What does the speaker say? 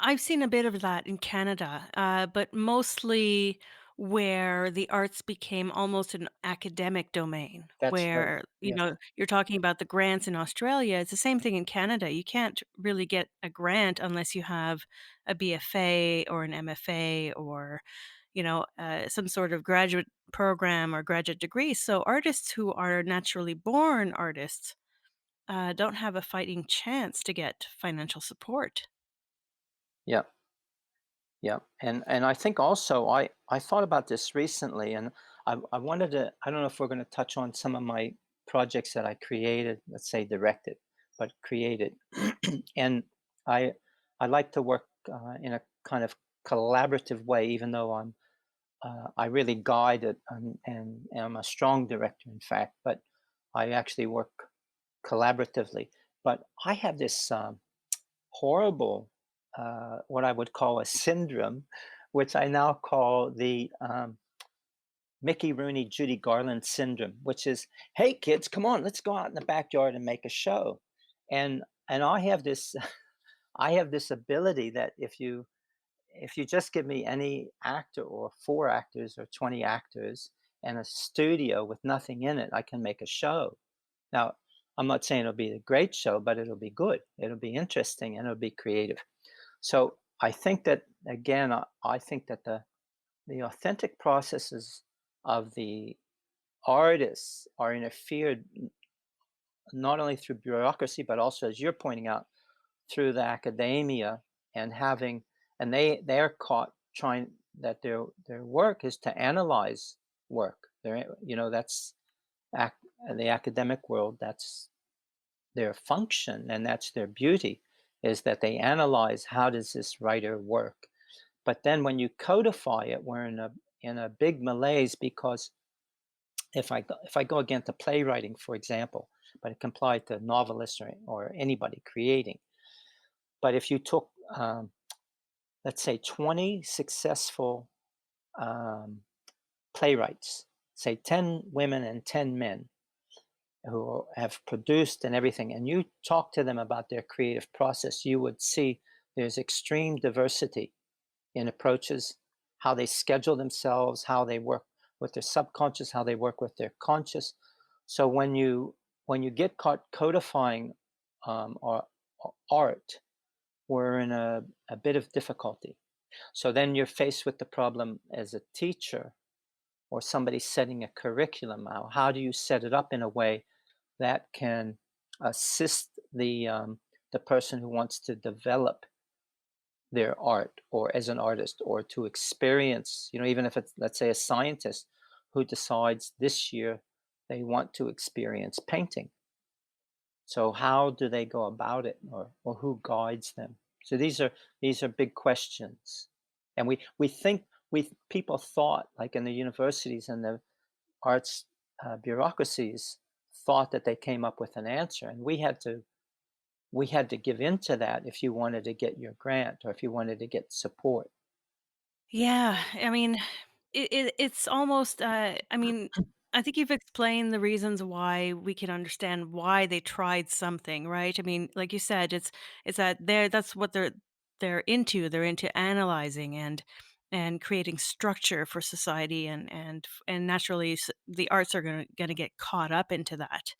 I've seen a bit of that in Canada, but mostly where the arts became almost an academic domain, That's right. where, Yes. you're talking about the grants in Australia. It's the same thing in Canada. You can't really get a grant unless you have a BFA or an MFA or, some sort of graduate program or graduate degree. So artists who are naturally born artists don't have a fighting chance to get financial support. Yeah. Yeah. And I think also I thought about this recently, and I wanted to. I don't know if we're going to touch on some of my projects that I created. Let's say directed, but created. And I I like to work in a kind of collaborative way, even though I really guide it, and I'm a strong director, in fact. But I actually work collaboratively. But I have this horrible, what I would call a syndrome, which I now call the Mickey Rooney, Judy Garland syndrome, which is, hey kids, come on, let's go out in the backyard and make a show. And I have this I have this ability that if you just give me any actor or four actors or 20 actors and a studio with nothing in it, I can make a show. Now, I'm not saying it'll be a great show, but it'll be good. It'll be interesting and it'll be creative. So I think that again, I think that the authentic processes of the artists are interfered not only through bureaucracy, but also, as you're pointing out, through the academia and having, and they're caught trying that their work is to analyze work. That's ac- the academic world. That's their function, and that's their beauty, is that they analyze how does this writer work. But then when you codify it, we're in a big malaise because if I go again to playwriting, for example, but it can apply to novelists or anybody creating. But if you took, let's say, 20 successful um, playwrights, say 10 women and 10 men who have produced and everything, and you talk to them about their creative process, you would see there's extreme diversity in approaches, how they schedule themselves, how they work with their subconscious, how they work with their conscious. So when you get caught codifying or art, we're in a bit of difficulty. So then you're faced with the problem as a teacher or somebody setting a curriculum. How do you set it up in a way that can assist the person who wants to develop their art or as an artist or to experience, even if it's, let's say, a scientist who decides this year they want to experience painting. So how do they go about it, or who guides them? So these are big questions. And we think we people thought, like in the universities and the arts bureaucracies, thought that they came up with an answer, and we had to give in to that if you wanted to get your grant or if you wanted to get support. Yeah, I mean, it's almost, I think you've explained the reasons why we can understand why they tried something, right? I mean, like you said, it's that that's what they're into. They're into analyzing and creating structure for society and naturally the arts are gonna get caught up into that.